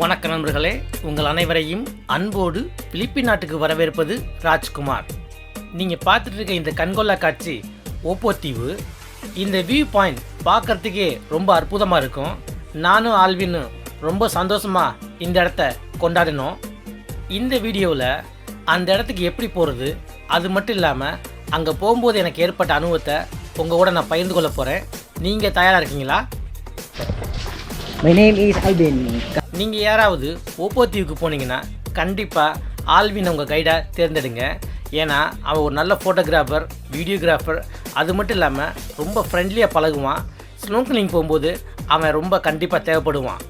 வணக்க நண்பர்களே, உங்கள் அனைவரையும் அன்போடு பிலிப்பின் நாட்டுக்கு வரவேற்பது ராஜ்குமார். நீங்கள் பார்த்துட்டு இருக்க இந்த கண்கொள்ளா காட்சி ஓப்போ தீவு. இந்த வியூ பாயிண்ட் பார்க்குறதுக்கே ரொம்ப அற்புதமாக இருக்கும். நானும் ஆல்வினும் ரொம்ப சந்தோஷமாக இந்த இடத்த கொண்டாடினோம். இந்த வீடியோவில் அந்த இடத்துக்கு எப்படி போகிறது, அது மட்டும் இல்லாமல் அங்கே போகும்போது எனக்கு ஏற்பட்ட அனுபவத்தை உங்கள் கூட நான் பகிர்ந்து கொள்ள போகிறேன். நீங்கள் தயாராக இருக்கீங்களா? My name is Alvin. நீங்கள் யாராவது ஓப்போ தீவுக்கு போனீங்கன்னா கண்டிப்பாக ஆல்வின் உங்கள் கைடாக தேர்ந்தெடுங்க. ஏன்னா அவன் ஒரு நல்ல ஃபோட்டோகிராஃபர், வீடியோகிராஃபர், அது மட்டும் இல்லாமல் ரொம்ப ஃப்ரெண்ட்லியாக பழகுவான். ஸ்னோர்க்கலிங் போகும்போது அவன் ரொம்ப கண்டிப்பாக தேவைப்படுவான்.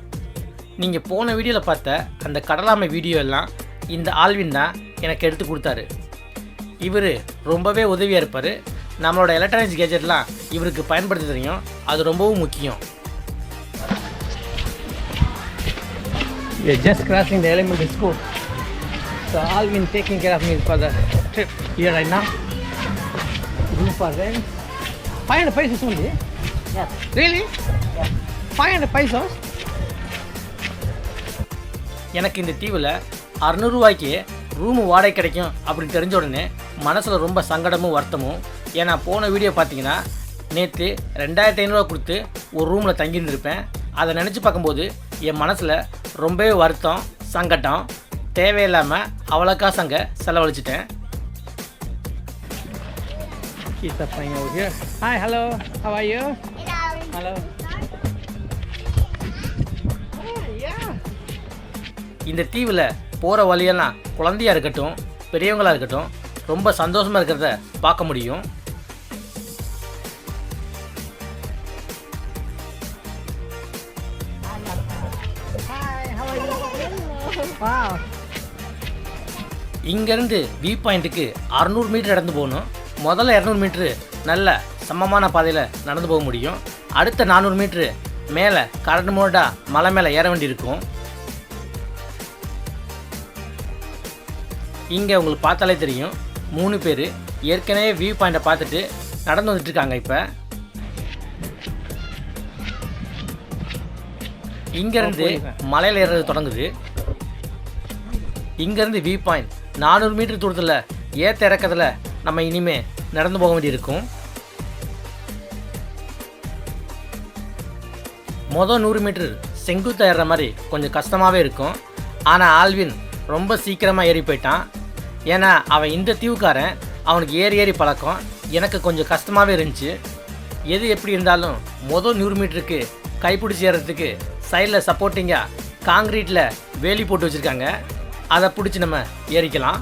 நீங்கள் போன வீடியோவில் பார்த்த அந்த கடலாமை வீடியோ எல்லாம் இந்த ஆல்வின் தான் எனக்கு எடுத்து கொடுத்தாரு. இவர் ரொம்பவே உதவியாக இருப்பார். நம்மளோட எலக்ட்ரானிக்ஸ் கேஜெட்லாம் இவருக்கு பயன்படுத்த தெரியும். அது ரொம்பவும் முக்கியம். We are just crossing the elementary school. So Alvin taking care of me for the trip here right now. Room for rent. 500 pesos only? Yes. Really? Yes. 500 pesos? எனக்கு இந்த தீவில் 600 ரூபாய்க்கு ரூமு வாடகை கிடைக்கும் அப்படின்னு தெரிஞ்ச உடனே மனசில் ரொம்ப சங்கடமும் வருத்தமும். ஏன்னா போன வீடியோ பார்த்தீங்கன்னா நேற்று 2500 கொடுத்து ஒரு ரூமில் தங்கியிருந்திருப்பேன். அதை நினச்சி பார்க்கும்போது என் மனசில் ரொம்பவே வருத்தம், சங்கடம். தேவையில்லாமல் அவ்வளோ காசு அங்கே செலவழிச்சிட்டேன். Hi, hello, how are you? Hello. இந்த தீவில் போகிற வழியெல்லாம் குழந்தையாக இருக்கட்டும், பெரியவங்களாக இருக்கட்டும், ரொம்ப சந்தோஷமாக இருக்கிறத பார்க்க முடியும். இங்கேருந்து வியூ பாயிண்ட்டுக்கு 600 மீட்டர் நடந்து போகணும். முதல்ல 200 மீட்ரு நல்ல சமமான பாதையில் நடந்து போக முடியும். அடுத்த 400 மீட்ரு மேலே கரண்ட் மோடாக மலை மேலே ஏற வேண்டியிருக்கும். இங்கே உங்களுக்கு பார்த்தாலே தெரியும், 3 பேர் ஏற்கனவே வியூ பாயிண்ட்டை பார்த்துட்டு நடந்து வந்துட்டுருக்காங்க. இப்போ இங்கேருந்து மலையில் ஏறுறது தொடங்குது. இங்கேருந்து வியூ பாயிண்ட் 400 மீட்டர் தூரத்தில் ஏற்ற இறக்கத்தில் நம்ம இனிமேல் நடந்து போக வேண்டியிருக்கும். மொதல் 100 மீட்டர் செங்குத்தாக ஏறுற மாதிரி கொஞ்சம் கஷ்டமாகவே இருக்கும். ஆனால் ஆல்வின் ரொம்ப சீக்கிரமாக ஏறி போயிட்டான். ஏன்னா அவன் இந்த தீவுக்காரன், அவனுக்கு ஏறி பழக்கம். எனக்கு கொஞ்சம் கஷ்டமாகவே இருந்துச்சு. எது எப்படி இருந்தாலும் மொதல் 100 மீட்டருக்கு கைப்பிடிச்சி ஏறுறதுக்கு சைடில் சப்போர்ட்டிங்காக காங்கிரீட்டில் வேலி போட்டு வச்சுருக்காங்க. அதை பிடிச்சி நம்ம ஏறிக்கலாம்.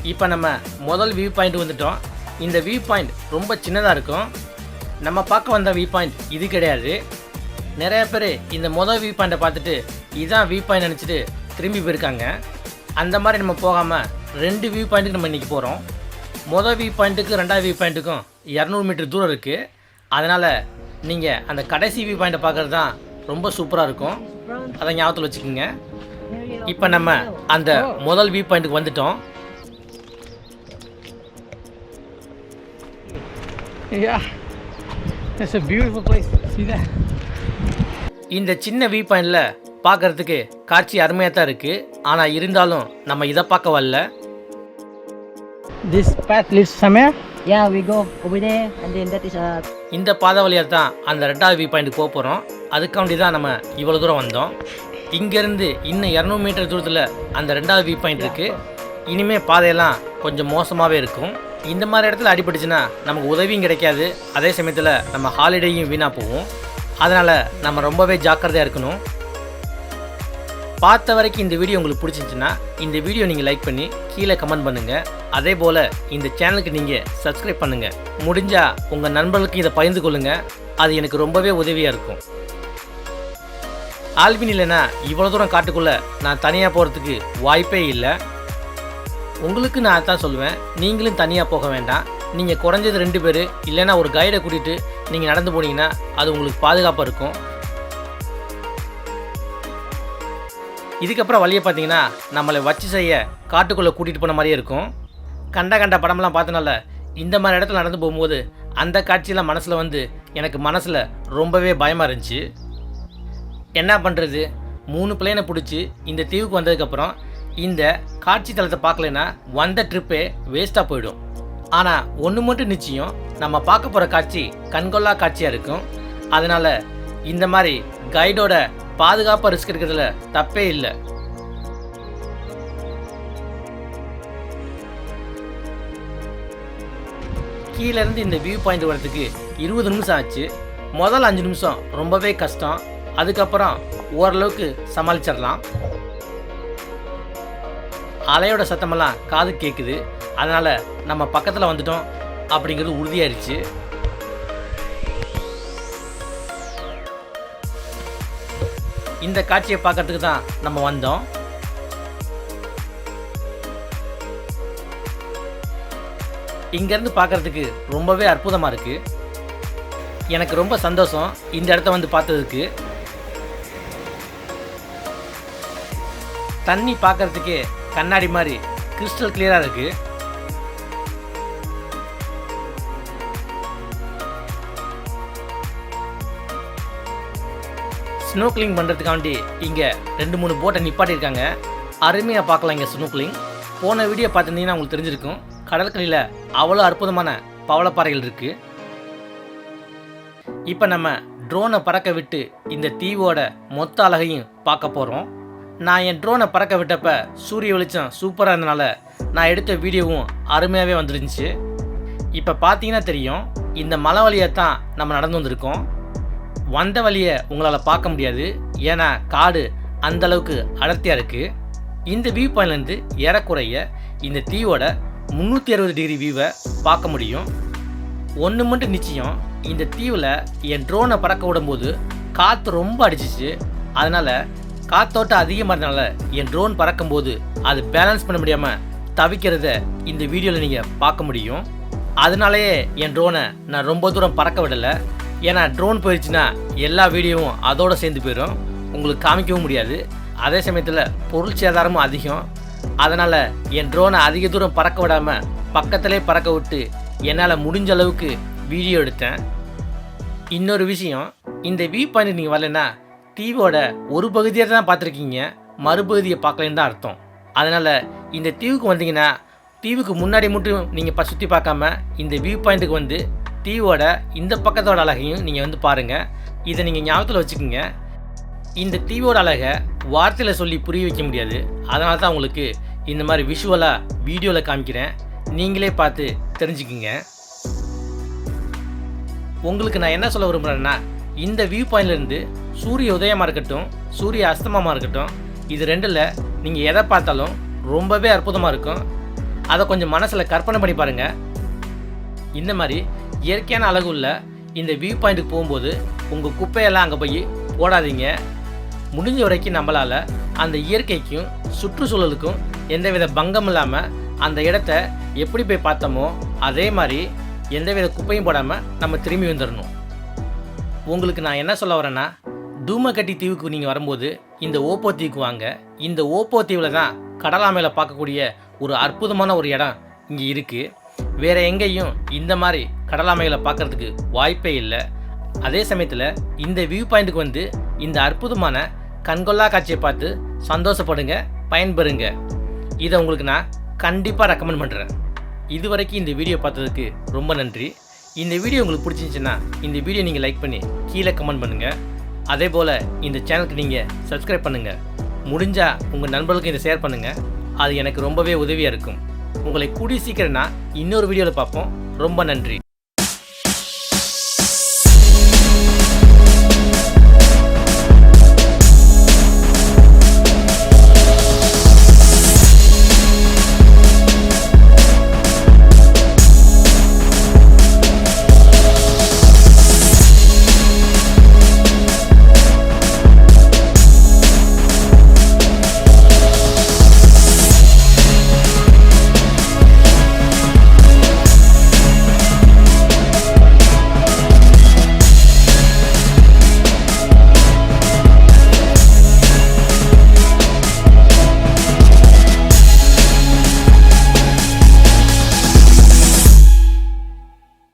இப்போ நம்ம முதல் வியூ பாயிண்ட் வந்துட்டோம். இந்த வியூ பாயிண்ட் ரொம்ப சின்னதாக இருக்கும். நம்ம பார்க்க வந்த வியூ பாயிண்ட் இது கிடையாது. நிறைய பேர் இந்த முதல் வியூ பாயிண்ட்டை பார்த்துட்டு இதுதான் வியூ பாயிண்ட் நினச்சிட்டு திரும்பி போயிருக்காங்க. அந்த மாதிரி நம்ம போகாமல் 2 வியூ பாயிண்ட்டுக்கு நம்ம இன்றைக்கி போகிறோம். முதல் வியூ பாயிண்ட்டுக்கு 2வது வியூ பாயிண்ட்டுக்கும் 200 மீட்டர் தூரம் இருக்குது. அதனால் நீங்கள் அந்த கடைசி வியூ பாயிண்ட்டை பார்க்குறது தான் ரொம்ப சூப்பராக இருக்கும். அதை ஞாபகத்தில் வச்சுக்கோங்க. இப்போ நம்ம அந்த முதல் வியூ பாயிண்ட்டுக்கு வந்துட்டோம். இந்த சின்ன வியூ பாயிண்டில் பார்க்குறதுக்கு காட்சி அருமையாக தான் இருக்குது. ஆனால் இருந்தாலும் நம்ம இதை பார்க்க வரல. This path leads somewhere? Yeah, we go over there and then that is a... இந்த பாதை வழியாக தான் அந்த 2வது வியூ பாயிண்ட்டுக்கு போக போகிறோம். அதுக்காண்டி தான் நம்ம இவ்வளோ தூரம் வந்தோம். இங்கேருந்து இன்னும் 200 மீட்டர் தூரத்தில் அந்த 2வது வியூ பாயிண்ட் இருக்குது. இனிமேல் பாதையெல்லாம் கொஞ்சம் மோசமாகவே இருக்கும். இந்த மாதிரி இடத்துல அடிபட்டுச்சுன்னா நமக்கு உதவியும் கிடைக்காது. அதே சமயத்தில் நம்ம ஹாலிடேயும் வீணாக போகும். அதனால் நம்ம ரொம்பவே ஜாக்கிரதையாக இருக்கணும். பார்த்த வரைக்கும் இந்த வீடியோ உங்களுக்கு பிடிச்சிருந்துச்சுன்னா இந்த வீடியோ நீங்கள் லைக் பண்ணி கீழே கமெண்ட் பண்ணுங்கள். அதே போல் இந்த சேனலுக்கு நீங்கள் சப்ஸ்கிரைப் பண்ணுங்கள். முடிஞ்சால் உங்கள் நண்பர்களுக்கு இதை பகிர்ந்து கொள்ளுங்கள். அது எனக்கு ரொம்பவே உதவியாக இருக்கும். ஆல்வின் இல்லைன்னா இவ்வளோ தூரம் காட்டுக்குள்ளே நான் தனியாக போகிறதுக்கு வாய்ப்பே இல்லை. உங்களுக்கு நான் அதான் சொல்லுவேன், நீங்களும் தனியாக போக வேண்டாம். நீங்கள் குறைஞ்சது 2 பேர் இல்லைன்னா ஒரு கைடை கூட்டிகிட்டு நீங்கள் நடந்து போனீங்கன்னா அது உங்களுக்கு பாதுகாப்பாக இருக்கும். இதுக்கப்புறம் வழியை பார்த்தீங்கன்னா நம்மளை வச்சு செய்ய காட்டுக்குள்ளே கூட்டிகிட்டு போன மாதிரியே இருக்கும். கண்ட படமெல்லாம் பார்த்தனால இந்த மாதிரி இடத்துல நடந்து போகும்போது அந்த காட்சியெல்லாம் மனசில் வந்து எனக்கு மனசில் ரொம்பவே பயமாக இருந்துச்சு. என்ன பண்ணுறது, 3 பிளேனை பிடிச்சி இந்த தீவுக்கு வந்ததுக்கப்புறம் இந்த காட்சி தளத்தை பார்க்கலன்னா வந்த ட்ரிப்பே வேஸ்ட்டாக போயிடும். ஆனால் ஒன்று மட்டும் நிச்சயம், நம்ம பார்க்க போகிற காட்சி கண்கொள்ளா காட்சியாக இருக்கும். அதனால் இந்த மாதிரி கைடோட பாதுகாப்பாக ரிஸ்க் எடுக்கிறதுல தப்பே இல்லை. கீழேருந்து இந்த வியூ பாயிண்ட் வரதுக்கு 20 நிமிஷம் ஆச்சு. முதல் 5 நிமிஷம் ரொம்பவே கஷ்டம். அதுக்கப்புறம் ஓரளவுக்கு சமாளிச்சிடலாம். அலையோட சத்தமெல்லாம் காது கேட்குது. அதனால் நம்ம பக்கத்தில் வந்துட்டோம் அப்படிங்கிறது உறுதியாயிருச்சு. இந்த காட்சியை பார்க்கறதுக்கு தான் நம்ம வந்தோம். இங்கேருந்து பார்க்குறதுக்கு ரொம்பவே அற்புதமாக இருக்குது. எனக்கு ரொம்ப சந்தோஷம் இந்த இடத்த வந்து பார்த்ததுக்கு. தண்ணி பார்க்குறதுக்கே கண்ணாடி மாதிரி கிறிஸ்டல் கிளியராக இருக்குது. ஸ்னோக்லிங் பண்ணுறதுக்காண்டி இங்கே 2-3 போட்டை நிப்பாட்டியிருக்காங்க. அருமையாக பார்க்கலாம் இங்கே ஸ்னோக்லிங். போன வீடியோ பார்த்துருந்தீங்கன்னா உங்களுக்கு தெரிஞ்சிருக்கும். கடற்கரையில் அவ்வளோ அற்புதமான பவளப்பாறைகள் இருக்குது. இப்போ நம்ம ட்ரோனை பறக்க விட்டு இந்த தீவோட மொத்த அழகையும் பார்க்க போகிறோம். நான் என் ட்ரோனை பறக்க விட்டப்ப சூரிய வெளிச்சம் சூப்பராக இருந்தனால நான் எடுத்த வீடியோவும் அருமையாகவே வந்துருந்துச்சு. இப்போ பார்த்தீங்கன்னா தெரியும், இந்த மலை வழியாக தான் நம்ம நடந்து வந்திருக்கோம். வந்த வழியை உங்களால் பார்க்க முடியாது, ஏன்னா காடு அந்தளவுக்கு அடர்த்தியாக இருக்குது. இந்த வியூ பாயிண்ட்லேருந்து ஏறக்குறைய இந்த தீவோட 360 டிகிரி வியூவை பார்க்க முடியும். ஒன்று மட்டும் நிச்சயம், இந்த தீவில் என் ட்ரோனை பறக்க விடும்போது காற்று ரொம்ப அடிச்சிச்சு. அதனால் காற்றோட்டம் அதிகமாக இருந்தனால என் ட்ரோன் பறக்கும்போது அது பேலன்ஸ் பண்ண முடியாமல் தவிக்கிறத இந்த வீடியோவில் நீங்கள் பார்க்க முடியும். அதனாலேயே என் ட்ரோனை நான் ரொம்ப தூரம் பறக்க விடலை. ஏன்னா ட்ரோன் போயிடுச்சுன்னா எல்லா வீடியோவும் அதோடு சேர்ந்து போயிடும், உங்களுக்கு காமிக்கவும் முடியாது. அதே சமயத்தில் பொருள் சேதாரமும் அதிகம். அதனால் என் ட்ரோனை அதிக தூரம் பறக்க விடாமல் பக்கத்திலே பறக்க விட்டு என்னால் முடிஞ்ச அளவுக்கு வீடியோ எடுத்தேன். இன்னொரு விஷயம், இந்த வியூ பாயிண்ட் நீங்கள் வரலைன்னா தீவோட ஒரு பகுதியை தான் பார்த்துருக்கீங்க, மறுபகுதியை பார்க்கலன்னு தான் அர்த்தம். அதனால் இந்த தீவுக்கு வந்தீங்கன்னா தீவுக்கு முன்னாடி மட்டும் நீங்கள் சுற்றி பார்க்காம இந்த வியூ பாயிண்ட்டுக்கு வந்து தீவோட இந்த பக்கத்தோட அழகையும் நீங்கள் வந்து பாருங்கள். இதை நீங்கள் ஞாபகத்தில் வச்சுக்கோங்க. இந்த தீவோட அழகை வார்த்தையில் சொல்லி புரிய வைக்க முடியாது. அதனால தான் உங்களுக்கு இந்த மாதிரி விஷுவலாக வீடியோவில் காமிக்கிறேன். நீங்களே பார்த்து தெரிஞ்சுக்குங்க. உங்களுக்கு நான் என்ன சொல்ல விரும்புகிறேன்னா, இந்த வியூ பாயிண்ட்லேருந்து சூரிய உதயமாக இருக்கட்டும், சூரிய அஸ்தமமாக இருக்கட்டும், இது ரெண்டில் நீங்கள் எதை பார்த்தாலும் ரொம்பவே அற்புதமாக இருக்கும். அதை கொஞ்சம் மனசில் கற்பனை பண்ணி பாருங்கள். இந்த மாதிரி இயற்கையான அழகு உள்ள இந்த வியூ பாயிண்ட்டுக்கு போகும்போது உங்கள் குப்பையெல்லாம் அங்கே போய் போடாதீங்க. முடிஞ்ச வரைக்கும் நம்மளால் அந்த இயற்கைக்கும் சுற்றுச்சூழலுக்கும் எந்தவித பங்கம் இல்லாமல் அந்த இடத்த எப்படி போய் பார்த்தோமோ அதே மாதிரி எந்தவித குப்பையும் போடாமல் நம்ம திரும்பி வந்துடணும். உங்களுக்கு நான் என்ன சொல்ல வரேன்னா, தூமக்கட்டி தீவுக்கு நீங்கள் வரும்போது இந்த ஓப்போ தீவுக்கு வாங்க. இந்த ஓப்போ தீவில் தான் கடலாமையில் பார்க்கக்கூடிய ஒரு அற்புதமான ஒரு இடம் இங்கே இருக்குது. வேறு எங்கேயும் இந்த மாதிரி கடலாமைகளை பார்க்குறதுக்கு வாய்ப்பே இல்லை. அதே சமயத்தில் இந்த வியூ பாயிண்ட்டுக்கு வந்து இந்த அற்புதமான கண்கொள்ளா காட்சியை பார்த்து சந்தோஷப்படுங்க, பயன்பெறுங்க. இதை உங்களுக்கு நான் கண்டிப்பாக ரெக்கமெண்ட் பண்ணுறேன். இது வரைக்கும் இந்த வீடியோ பார்த்ததுக்கு ரொம்ப நன்றி. இந்த வீடியோ உங்களுக்கு பிடிச்சிருந்துச்சுன்னா இந்த வீடியோ நீங்கள் லைக் பண்ணி கீழே கமெண்ட் பண்ணுங்கள். அதே போல் இந்த சேனலுக்கு நீங்கள் சப்ஸ்கிரைப் பண்ணுங்கள். முடிஞ்சால் உங்கள் நண்பர்களுக்கு இதை ஷேர் பண்ணுங்கள். அது எனக்கு ரொம்பவே உதவியாக இருக்கும். உங்களை கூடிய சீக்கிரம் நான் இன்னொரு வீடியோவில் பார்ப்போம். ரொம்ப நன்றி.